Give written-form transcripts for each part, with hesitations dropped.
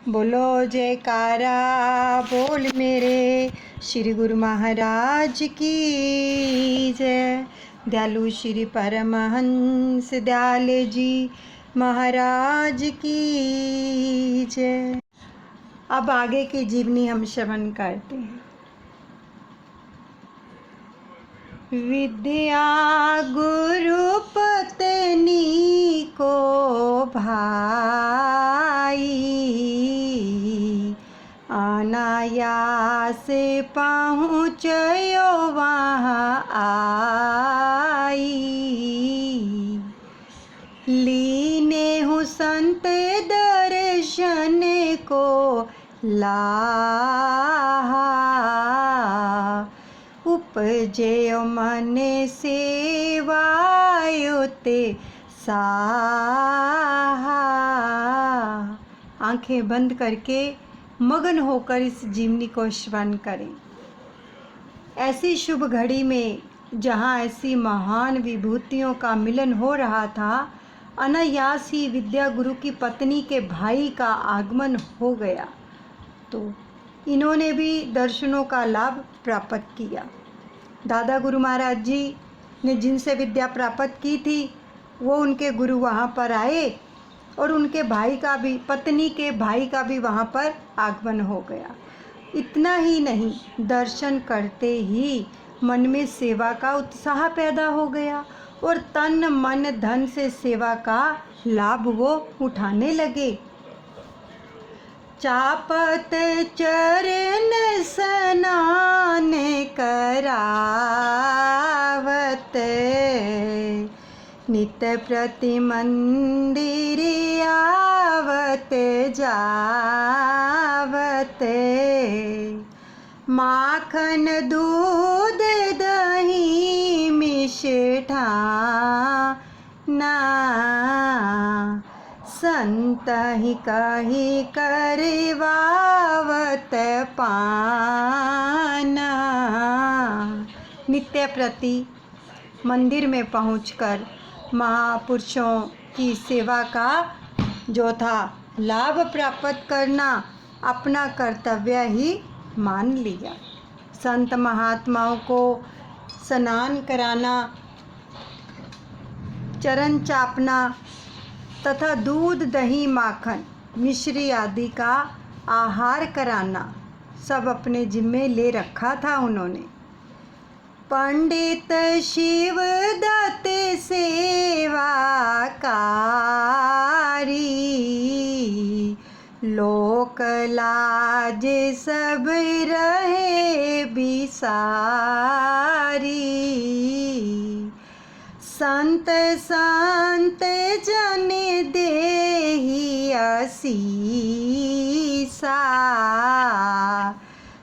बोलो जयकारा बोल मेरे श्री गुरु महाराज की जय। दयालु श्री परमहंस दयाल जी महाराज की जय। अब आगे की जीवनी हम श्रवण करते हैं। विद्या गुरु पत्नी को भाई, अनायास पहुँचयो वहाँ आई। लीने हूँ संत दर्शन को लाहा, उपजयो मन सेवायुते साहा। आंखें बंद करके मगन होकर इस जीवनी को श्रवण करें। ऐसी शुभ घड़ी में जहाँ ऐसी महान विभूतियों का मिलन हो रहा था, अनायास ही विद्या गुरु की पत्नी के भाई का आगमन हो गया, तो इन्होंने भी दर्शनों का लाभ प्राप्त किया। दादा गुरु महाराज जी ने जिनसे विद्या प्राप्त की थी वो उनके गुरु वहाँ पर आए और उनके भाई का भी, पत्नी के भाई का भी वहाँ पर आगमन हो गया। इतना ही नहीं, दर्शन करते ही मन में सेवा का उत्साह पैदा हो गया और तन मन धन से सेवा का लाभ वो उठाने लगे। चापत चरण स्नान करावत, नित प्रति मंदिर आवत जावत। माखन दूध दही मिष्ठाना, संत ही कही करवावत पाना। नित्य प्रति मंदिर में पहुंचकर महापुरुषों की सेवा का जो था लाभ प्राप्त करना अपना कर्तव्य ही मान लिया। संत महात्माओं को स्नान कराना, चरण चापना तथा दूध दही माखन मिश्री आदि का आहार कराना सब अपने जिम्मे ले रखा था उन्होंने। पंडित शिवदत्त सेवाकारी, लोक लाज सब रहे बिसारी। संत संत जन देहि असीसा,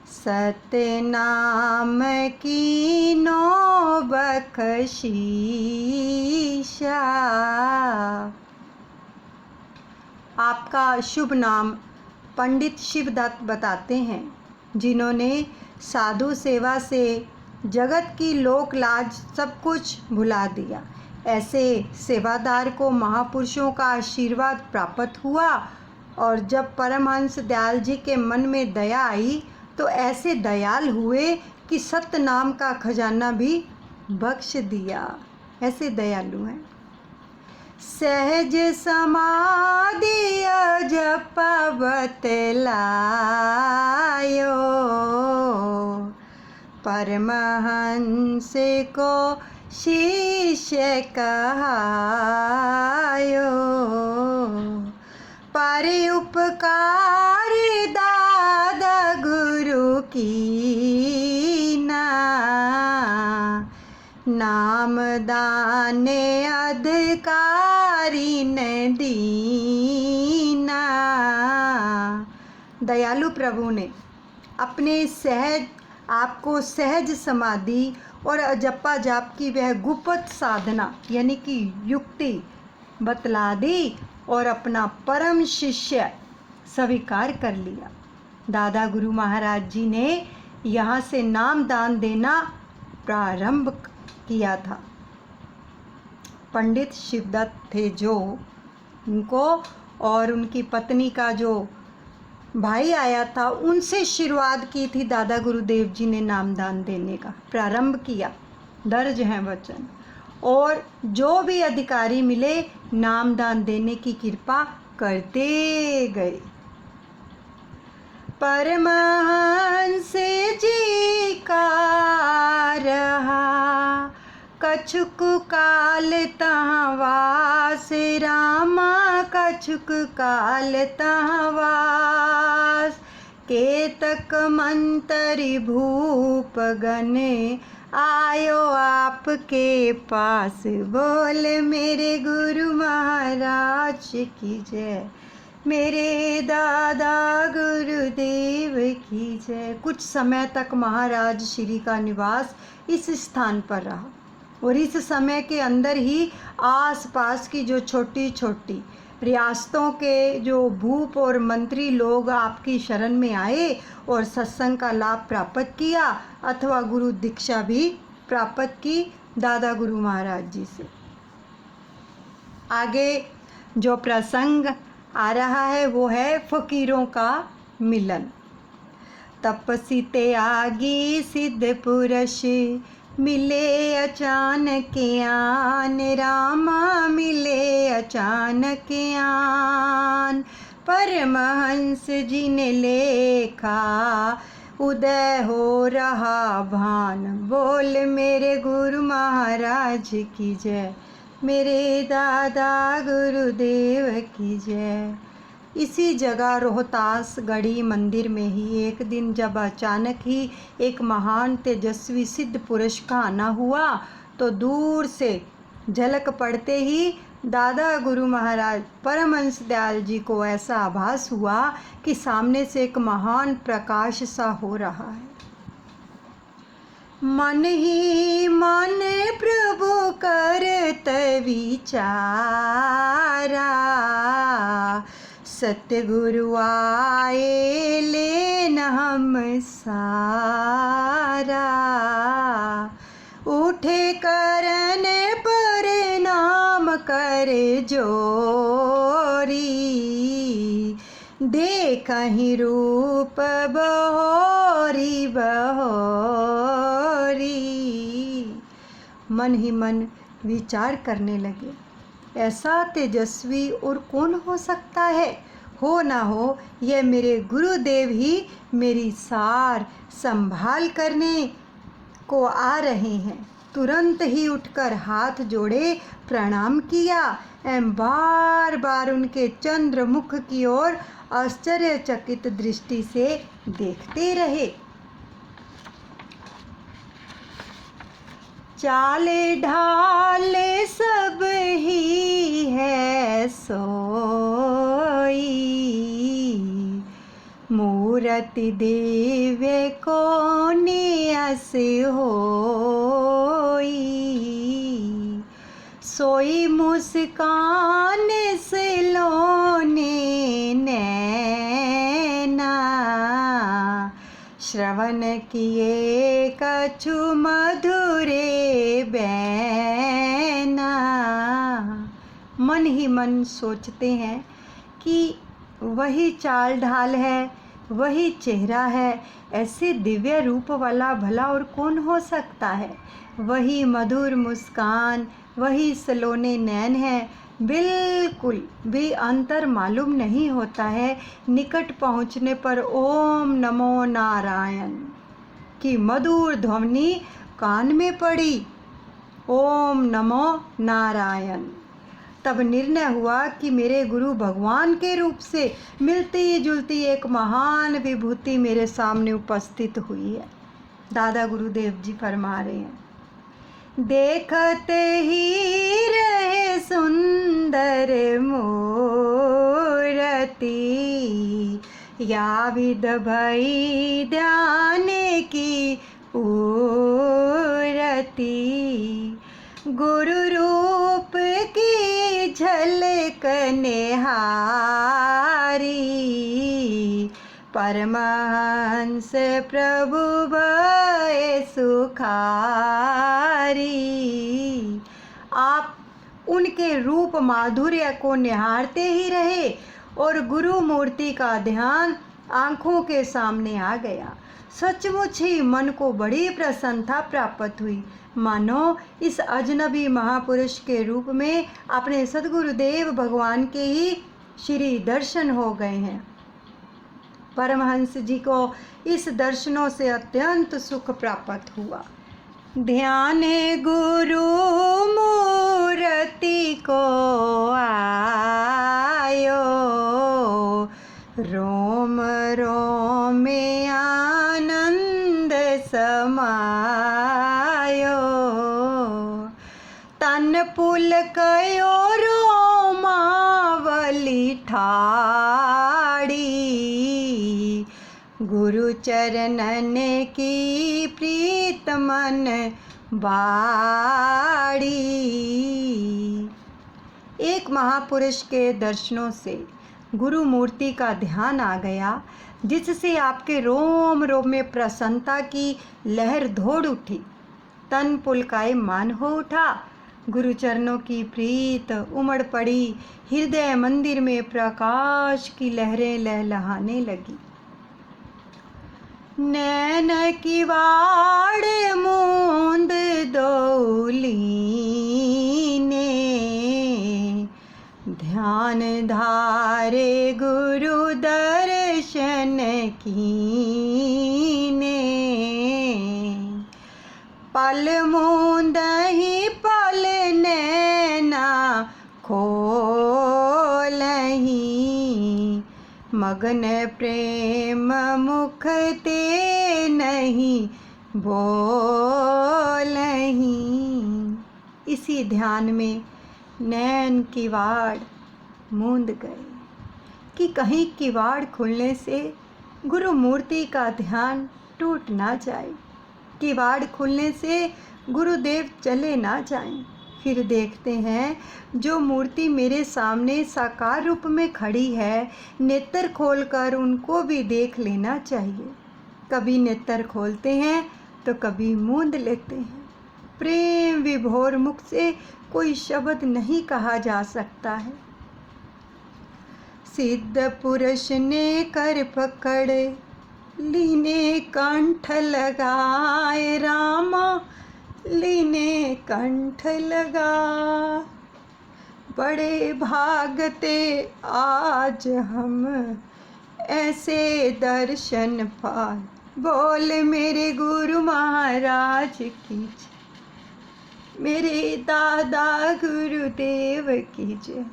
सत्य नाम की नो बख्शीशा। आपका शुभ नाम पंडित शिवदत्त बताते हैं, जिन्होंने साधु सेवा से जगत की लोक लाज सब कुछ भुला दिया। ऐसे सेवादार को महापुरुषों का आशीर्वाद प्राप्त हुआ और जब परमहंस दयाल जी के मन में दया आई तो ऐसे दयाल हुए कि सत्य नाम का खजाना भी बख्श दिया। ऐसे दयालु हैं। सहज समाधि जपवत लायो, परमहंस को शिष्य कहायो। पर उपकार दादा गुरु कीना, नाम दाने अधिकारी न दीना। दयालु प्रभु ने अपने आपको सहज समाधि और अजपा जाप की वह गुप्त साधना यानी कि युक्ति बतला दी और अपना परम शिष्य स्वीकार कर लिया। दादा गुरु महाराज जी ने यहाँ से नाम दान देना प्रारंभ किया था। पंडित शिवदत्त थे जो उनको और उनकी पत्नी का जो भाई आया था, उनसे शुरुआत की थी दादा गुरुदेव जी ने नामदान देने का प्रारंभ किया। दर्ज हैं वचन। और जो भी अधिकारी मिले नामदान देने की कृपा करते गए। परमहंस जी का रहा कछुक काल तहाँ वास, रामा कछुक काल तहाँ वास। केतक मंतरी भूप गण आयो आपके पास, बोल मेरे गुरु महाराज की जय, मेरे दादा गुरुदेव की जय। कुछ समय तक महाराज श्री का निवास इस स्थान पर रहा और इस समय के अंदर ही आसपास की जो छोटी छोटी रियासतों के जो भूप और मंत्री लोग आपकी शरण में आए और सत्संग का लाभ प्राप्त किया अथवा गुरु दीक्षा भी प्राप्त की दादा गुरु महाराज जी से। आगे जो प्रसंग आ रहा है वो है फकीरों का मिलन। तपसी त्यागी सिद्ध पुरुष मिले अचानक आन, रामा मिले अचानक आन। परमहंस जी ने लेखा उदय हो रहा भान, बोल मेरे गुरु महाराज की जय, मेरे दादा गुरुदेव की जय। इसी जगह रोहतास गढ़ी मंदिर में ही एक दिन जब अचानक ही एक महान तेजस्वी सिद्ध पुरुष का आना हुआ तो दूर से झलक पड़ते ही दादा गुरु महाराज परमहंस दयाल जी को ऐसा आभास हुआ कि सामने से एक महान प्रकाश सा हो रहा है। मन ही मन प्रभु करत विचारा, सतगुरु आए लेन हम सारा। उठे करन पर नाम कर जोरी, देखहि रूप बहोरी बहोरी। मन ही मन विचार करने लगे, ऐसा तेजस्वी और कौन हो सकता है? हो ना हो यह मेरे गुरुदेव ही मेरी सार संभाल करने को आ रहे हैं। तुरंत ही उठकर हाथ जोड़े प्रणाम किया एवं बार बार उनके चंद्रमुख की ओर आश्चर्यचकित दृष्टि से देखते रहे। चाले ढाले सब ही है सोई, मूरति दिव्य को नियस होई। सोई मुस्कान से लोने नैना, श्रवण किए कछु मधुरे बैना। मन ही मन सोचते हैं कि वही चाल ढाल है, वही चेहरा है, ऐसे दिव्य रूप वाला भला और कौन हो सकता है? वही मधुर मुस्कान, वही सलोने नैन है, बिल्कुल भी अंतर मालूम नहीं होता है। निकट पहुँचने पर ओम नमो नारायण की मधुर ध्वनि कान में पड़ी। ओम नमो नारायण। तब निर्णय हुआ कि मेरे गुरु भगवान के रूप से मिलती जुलती एक महान विभूति मेरे सामने उपस्थित हुई है। दादा गुरुदेव जी फरमा रहे हैं, देखते ही रहे सुंदर मूरति, या विध भई ध्यान की पूरति। गुरु रूप की झलक निहारी, परमहंस प्रभु भय सुखारी। आप उनके रूप माधुर्य को निहारते ही रहे और गुरु मूर्ति का ध्यान आंखों के सामने आ गया। सचमुच ही मन को बड़ी प्रसन्नता प्राप्त हुई, मानो इस अजनबी महापुरुष के रूप में अपने सद्गुरुदेव भगवान के ही श्री दर्शन हो गए हैं। परमहंस जी को इस दर्शनों से अत्यंत सुख प्राप्त हुआ। ध्यान गुरु मूर्ति को आयो, रोम रोम में आनंद समायो। तन पुलकयो रोमावली ठाड़ी, गुरु चरणन की प्रीत मन बाड़ी। एक महापुरुष के दर्शनों से गुरु मूर्ति का ध्यान आ गया, जिससे आपके रोम रोम में प्रसन्नता की लहर दौड़ उठी। तन पुलकायमान हो उठा, गुरु चरणों की प्रीत उमड़ पड़ी। हृदय मंदिर में प्रकाश की लहरें लहलहाने लगी। नैन की वाड़ मूंद दौलीने, ध्यान धारे गुरु दर्शन कीने। पल मूंदहि पल नैना खोलहि, मगन प्रेम मुख ते नहीं बोलहि। इसी ध्यान में नैन किवाड़ मूंद गए कि कहीं किवाड़ खुलने से गुरु मूर्ति का ध्यान टूट ना जाए, किवाड़ खुलने से गुरुदेव चले ना जाएं। फिर देखते हैं जो मूर्ति मेरे सामने साकार रूप में खड़ी है, नेत्र खोलकर उनको भी देख लेना चाहिए। कभी नेत्र खोलते हैं तो कभी मूंद लेते हैं। प्रेम विभोर मुख से कोई शब्द नहीं कहा जा सकता है। सिद्ध पुरुष ने कर पकड़ लीने कंठ लगाए, रामा लीने कंठ लगा। बड़े भागते आज हम ऐसे दर्शन पाए, बोल मेरे गुरु महाराज की जय, मेरे दादा गुरुदेव की जय।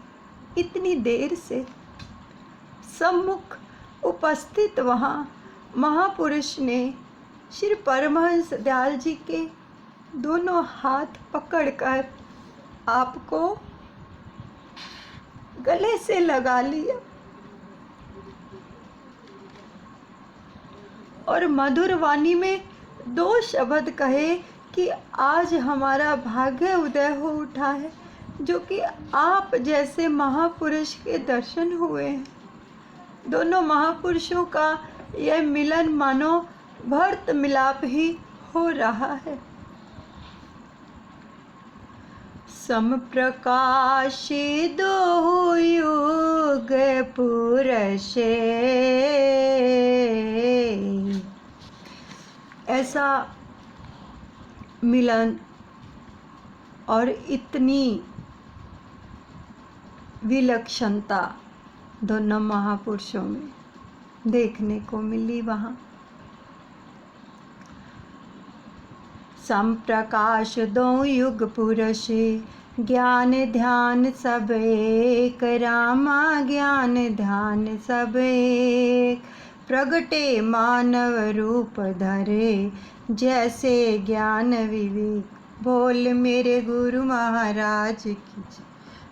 इतनी देर से सम्मुख उपस्थित वहाँ महापुरुष ने श्री परमहंस दयाल जी के दोनों हाथ पकड़कर आपको गले से लगा लिया और मधुर वाणी में दो शब्द कहे कि आज हमारा भाग्य उदय हो उठा है, जो कि आप जैसे महापुरुष के दर्शन हुए हैं। दोनों महापुरुषों का यह मिलन मानो भर्त मिलाप ही हो रहा है। सम प्रकाशी दो युग पुरुषे, ऐसा मिलन और इतनी विलक्षणता दोनों महापुरुषों में देखने को मिली। वहाँ सम प्रकाश दो युग पुरुष, ज्ञान ध्यान सब एक, रामा ज्ञान ध्यान सब एक। प्रगटे मानव रूप धरे, जैसे ज्ञान विवेक, बोल मेरे गुरु महाराज की जय,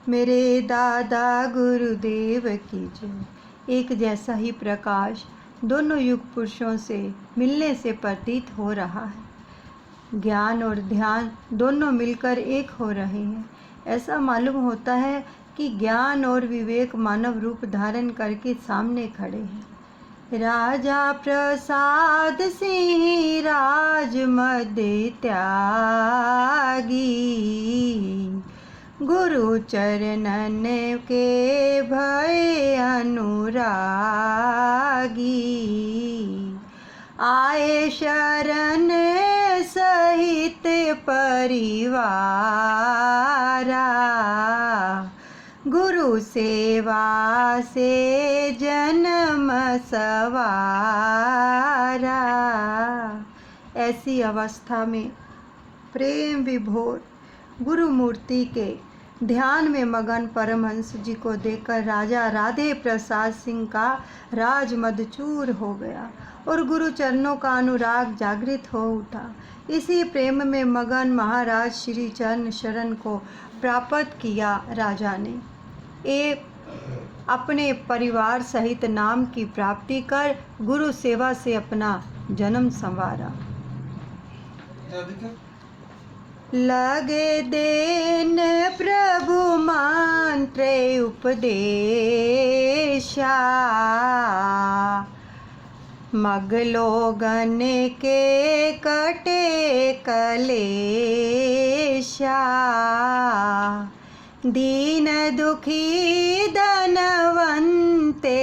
मेरे दादा गुरुदेव की जय। एक जैसा ही प्रकाश दोनों युग पुरुषों से मिलने से प्रतीत हो रहा है। ज्ञान और ध्यान दोनों मिलकर एक हो रहे हैं। ऐसा मालूम होता है कि ज्ञान और विवेक मानव रूप धारण करके सामने खड़े हैं। राजा प्रसाद सिंह राजमद त्यागी, गुरु चरणन के भय अनुरागी। शरण सहित परिवारा, गुरु सेवा से जन्म सवारा। ऐसी अवस्था में प्रेम विभोर गुरु मूर्ति के ध्यान में मगन परमहंस जी को देखकर राजा राधे प्रसाद सिंह का राज मदचूर हो गया और गुरु चरणों का अनुराग जागृत हो उठा। इसी प्रेम में मगन महाराज श्री चरण शरण को प्राप्त किया। राजा ने एक अपने परिवार सहित नाम की प्राप्ति कर गुरु सेवा से अपना जन्म संवारा। लगे देन प्रभु मंत्र उपदेशा, मगलोगन के कटे कलेशा, दीन दुखी धनवंते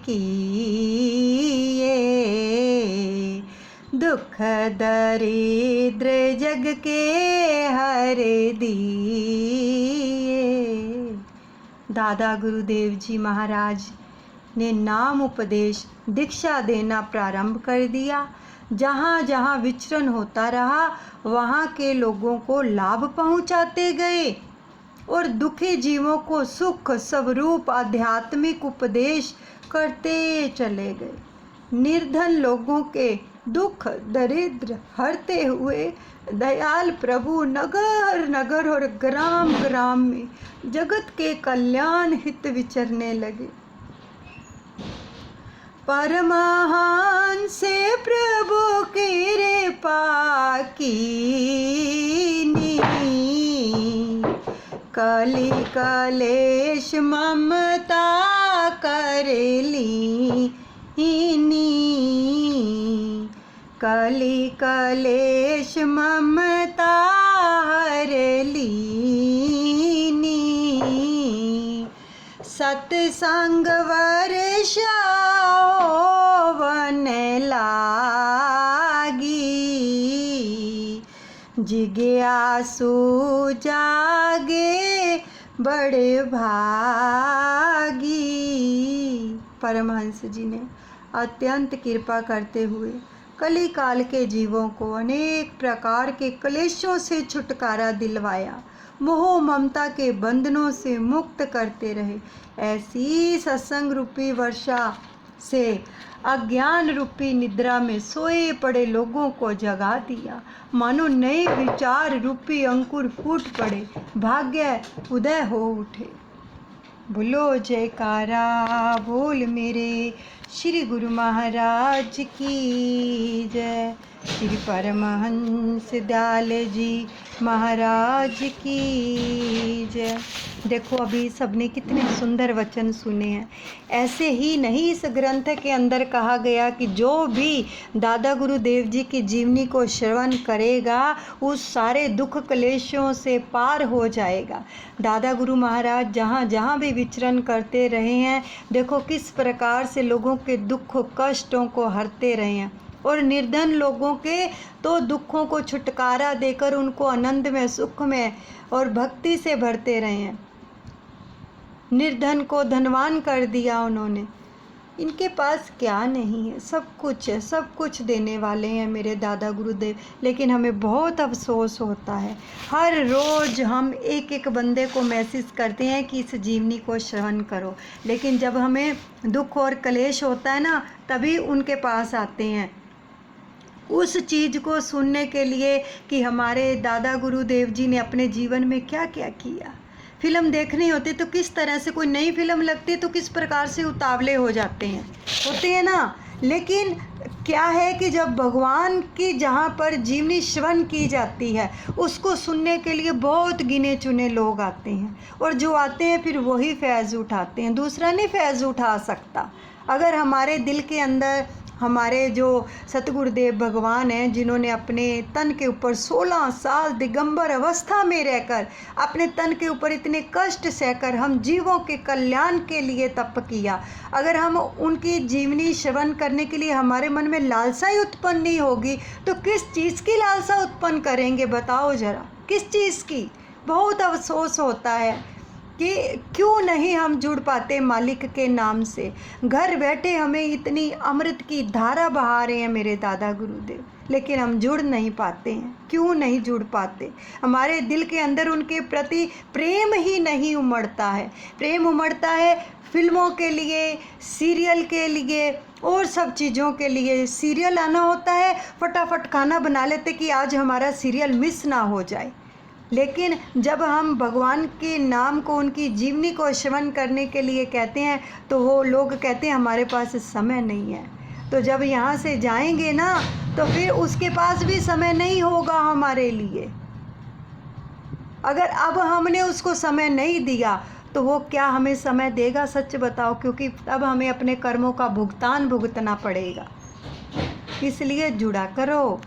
किए, दुख दरिद्र जग के हर दिए। दादा गुरुदेव जी महाराज ने नाम उपदेश दीक्षा देना प्रारंभ कर दिया। जहाँ जहाँ विचरण होता रहा वहाँ के लोगों को लाभ पहुँचाते गए और दुखी जीवों को सुख स्वरूप आध्यात्मिक उपदेश करते चले गए। निर्धन लोगों के दुख दरिद्र हरते हुए दयाल प्रभु नगर नगर और ग्राम ग्राम में जगत के कल्याण हित विचरने लगे। परमहंस प्रभु कृपा कीनी, कली कलेश ममता कर ली, कली कलेश ममता हर लीनी, सत्संग वर्षाओ वन लागी, जिज्ञासु जागे बड़े भागी। परमहंस जी ने अत्यंत कृपा करते हुए कली काल के जीवों को अनेक प्रकार के क्लेशों से छुटकारा दिलवाया, मोह ममता के बंधनों से मुक्त करते रहे। ऐसी सत्संग रूपी वर्षा से अज्ञान रूपी निद्रा में सोए पड़े लोगों को जगा दिया, मानो नए विचार रूपी अंकुर फूट पड़े, भाग्य उदय हो उठे। बोलो जयकारा बोल मेरे श्री गुरु महाराज की जय, श्री परमहंस दयाल जी महाराज की जय। देखो अभी सबने कितने सुंदर वचन सुने हैं। ऐसे ही नहीं इस ग्रंथ के अंदर कहा गया कि जो भी दादा गुरुदेव जी की जीवनी को श्रवण करेगा उस सारे दुख क्लेशों से पार हो जाएगा। दादा गुरु महाराज जहाँ जहाँ भी विचरण करते रहे हैं, देखो किस प्रकार से लोगों के दुख कष्टों को हरते रहे हैं और निर्धन लोगों के तो दुखों को छुटकारा देकर उनको आनंद में सुख में और भक्ति से भरते रहे हैं। निर्धन को धनवान कर दिया उन्होंने। इनके पास क्या नहीं है, सब कुछ है, सब कुछ देने वाले हैं मेरे दादा गुरुदेव। लेकिन हमें बहुत अफसोस होता है, हर रोज़ हम एक एक बंदे को मैसेज करते हैं कि इस जीवनी को श्रवण करो, लेकिन जब हमें दुख और क्लेश होता है ना तभी उनके पास आते हैं उस चीज़ को सुनने के लिए कि हमारे दादा गुरुदेव जी ने अपने जीवन में क्या क्या किया। फिल्म देखनी होती तो किस तरह से, कोई नई फिल्म लगती तो किस प्रकार से उतावले हो जाते हैं, होते हैं ना। लेकिन क्या है कि जब भगवान की जहाँ पर जीवनी श्रवण की जाती है उसको सुनने के लिए बहुत गिने चुने लोग आते हैं और जो आते हैं फिर वही फैज़ उठाते हैं, दूसरा नहीं फैज़ उठा सकता। अगर हमारे दिल के अंदर हमारे जो सतगुरुदेव भगवान हैं, जिन्होंने अपने तन के ऊपर 16 साल दिगंबर अवस्था में रहकर अपने तन के ऊपर इतने कष्ट सहकर हम जीवों के कल्याण के लिए तप किया, अगर हम उनकी जीवनी श्रवण करने के लिए हमारे मन में लालसा ही उत्पन्न नहीं होगी तो किस चीज़ की लालसा उत्पन्न करेंगे? बताओ ज़रा, किस चीज़ की? बहुत अफसोस होता है कि क्यों नहीं हम जुड़ पाते मालिक के नाम से। घर बैठे हमें इतनी अमृत की धारा बहा रहे हैं मेरे दादा गुरुदेव, लेकिन हम जुड़ नहीं पाते हैं। क्यों नहीं जुड़ पाते? हमारे दिल के अंदर उनके प्रति प्रेम ही नहीं उमड़ता है। प्रेम उमड़ता है फिल्मों के लिए, सीरियल के लिए और सब चीज़ों के लिए। सीरियल आना होता है, फटाफट खाना बना लेते कि आज हमारा सीरियल मिस ना हो जाए। लेकिन जब हम भगवान के नाम को, उनकी जीवनी को श्रवण करने के लिए कहते हैं तो वो लोग कहते हैं हमारे पास समय नहीं है। तो जब यहाँ से जाएंगे ना तो फिर उसके पास भी समय नहीं होगा हमारे लिए। अगर अब हमने उसको समय नहीं दिया तो वो क्या हमें समय देगा? सच बताओ, क्योंकि तब हमें अपने कर्मों का भुगतान भुगतना पड़ेगा। इसलिए जुड़ा करो।